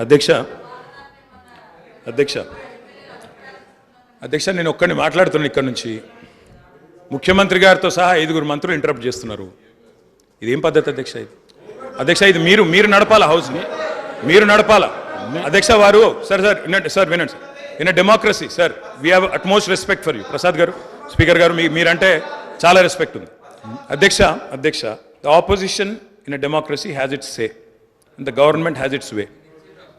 అధ్యక్ష అధ్యక్ష అధ్యక్ష నేను ఒక్కడిని మాట్లాడుతున్నాను ఇక్కడ నుంచి. ముఖ్యమంత్రి గారితో సహా 5 మంత్రులు ఇంటరప్ట్ చేస్తున్నారు. ఇదేం పద్ధతి అధ్యక్ష? ఇది అధ్యక్ష ఇది మీరు నడపాలా, హౌస్ని మీరు నడపాలా అధ్యక్ష. వారు సార్ వినండి sir. In a democracy sir we have utmost respect for you. Prasad garu, speaker garu, మీరంటే చాలా రెస్పెక్ట్ ఉంది. అధ్యక్ష the opposition in a democracy has its say and the government has its way.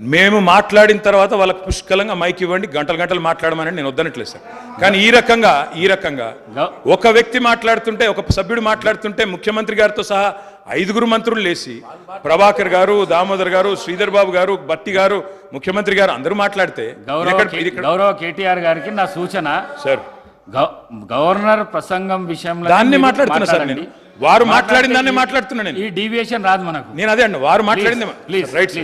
మేము మాట్లాడిన తర్వాత వాళ్ళకి పుష్కలంగా మైక్ ఇవ్వండి, గంటలు మాట్లాడమని నేను వద్దనట్లేదు సార్. కానీ ఈ రకంగా ఒక వ్యక్తి మాట్లాడుతుంటే, ఒక సభ్యుడు మాట్లాడుతుంటే ముఖ్యమంత్రి గారితో సహా 5 మంత్రులు లేచి ప్రభాకర్ గారు, దామోదర్ గారు, శ్రీధర్ బాబు గారు, బట్టి గారు, ముఖ్యమంత్రి గారు అందరూ మాట్లాడితే గౌరవ కేటీఆర్ గారికి నా సూచన సార్, గవర్నర్ ప్రసంగం విషయంలో దాన్ని మాట్లాడుతున్నా సార్. నేను వారు మాట్లాడిన దాన్ని మాట్లాడుతున్నా. నేను ఈ డీవియేషన్ రాదు మనకు. నేను అదే అండి, వారు మాట్లాడింది రైట్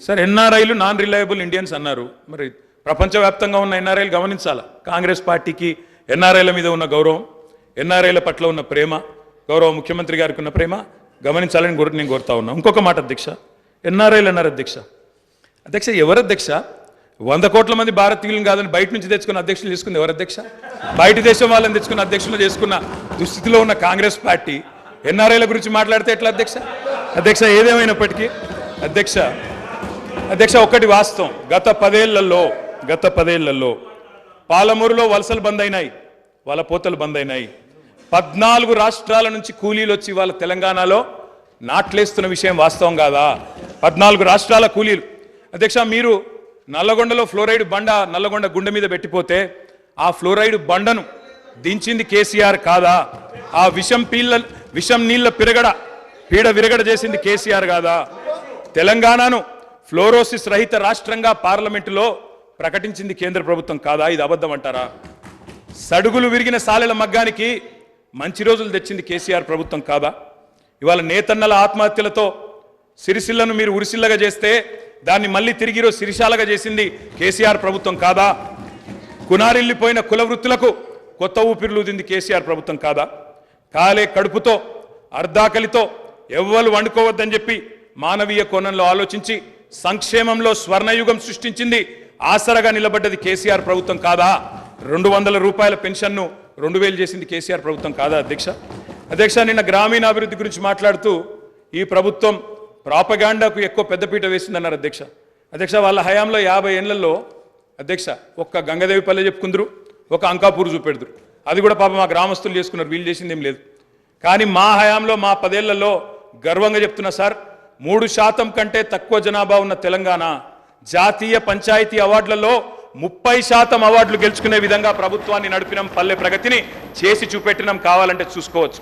సార్. ఎన్ఆర్ఐలు నాన్ రిలయబుల్ ఇండియన్స్ అన్నారు. మరి ప్రపంచవ్యాప్తంగా ఉన్న ఎన్ఆర్ఐలు గమనించాలా. కాంగ్రెస్ పార్టీకి ఎన్ఆర్ఐల మీద ఉన్న గౌరవం, ఎన్ఆర్ఐల పట్ల ఉన్న ప్రేమ, గౌరవ ముఖ్యమంత్రి గారికి ఉన్న ప్రేమ గమనించాలని నేను కోరుతా ఉన్నా. ఇంకొక మాట అధ్యక్ష, ఎన్ఆర్ఐలు అన్నారు అధ్యక్ష ఎవరు అధ్యక్ష? 100 కోట్ల మంది భారతీయులను కాదని బయట నుంచి తెచ్చుకున్న అధ్యక్షులు తీసుకుంది ఎవరు అధ్యక్ష? బయట దేశం వాళ్ళని తెచ్చుకున్న అధ్యక్షులు చేసుకున్న దుస్థితిలో ఉన్న కాంగ్రెస్ పార్టీ ఎన్ఆర్ఐల గురించి మాట్లాడితే ఎట్లా అధ్యక్ష? ఏదేమైనప్పటికీ అధ్యక్ష ఒకటి వాస్తవం, గత పదేళ్లలో పాలమూరులో వలసలు బంద్ అయినాయి, వాళ్ళ పోతలు బంద్ అయినాయి. 14 రాష్ట్రాల నుంచి కూలీలు వచ్చి వాళ్ళ తెలంగాణలో నాట్లేస్తున్న విషయం వాస్తవం కాదా? 14 రాష్ట్రాల కూలీలు. అధ్యక్ష మీరు నల్లగొండలో ఫ్లోరైడ్ బండ నల్లగొండ గుండె మీద పెట్టిపోతే ఆ ఫ్లోరైడ్ బండను దించింది కేసీఆర్ కాదా? ఆ విషం నీళ్ల పీడ విరగడ చేసింది కేసీఆర్ కాదా? తెలంగాణను ఫ్లోరోసిస్ రహిత రాష్ట్రంగా పార్లమెంటులో ప్రకటించింది కేంద్ర ప్రభుత్వం కాదా? ఇది అబద్ధం అంటారా? సడుగులు విరిగిన సాలెల మగ్గానికి మంచి రోజులు తెచ్చింది కేసీఆర్ ప్రభుత్వం కాదా? ఇవాళ నేతన్నల ఆత్మహత్యలతో సిరిసిల్లను మీరు ఉరిసిల్లగా చేస్తే దాన్ని మళ్ళీ తిరిగి సిరిశాలగా చేసింది కేసీఆర్ ప్రభుత్వం కాదా? కునారిల్లిపోయిన కుల వృత్తులకు కొత్త ఊపిరులుదింది కేసీఆర్ ప్రభుత్వం కాదా? కాలే కడుపుతో అర్ధాకలితో ఎవ్వరు వండుకోవద్దని చెప్పి మానవీయ కోణంలో ఆలోచించి సంక్షేమంలో స్వర్ణయుగం సృష్టించింది, ఆసరగా నిలబడ్డది కేసీఆర్ ప్రభుత్వం కాదా? 200 రూపాయల పెన్షన్ను 2000 చేసింది కేసీఆర్ ప్రభుత్వం కాదా అధ్యక్ష? నిన్న గ్రామీణాభివృద్ధి గురించి మాట్లాడుతూ ఈ ప్రభుత్వం ప్రాపగాండాకు ఎక్కువ పెద్దపీట వేసిందన్నారు అధ్యక్ష. వాళ్ళ హయాంలో 50 ఏళ్లలో అధ్యక్ష ఒక్క గంగదేవి పల్లె చెప్పుకుందరు, ఒక అంకాపూర్ చూపెడుదురు. అది కూడా పాప మా గ్రామస్తులు చేసుకున్నారు, వీళ్ళు చేసింది ఏం లేదు. కానీ మా హయాంలో మా 10 ఏళ్లలో గర్వంగా చెప్తున్నా సార్, 3% కంటే తక్కువ జనాభా ఉన్న తెలంగాణ జాతీయ పంచాయతీ అవార్డులలో 30% అవార్డులు గెలుచుకునే విధంగా ప్రభుత్వాన్ని నడిపినాం, పల్లె ప్రగతిని చేసి చూపెట్టినాం. కావాలంటే చూసుకోవచ్చు.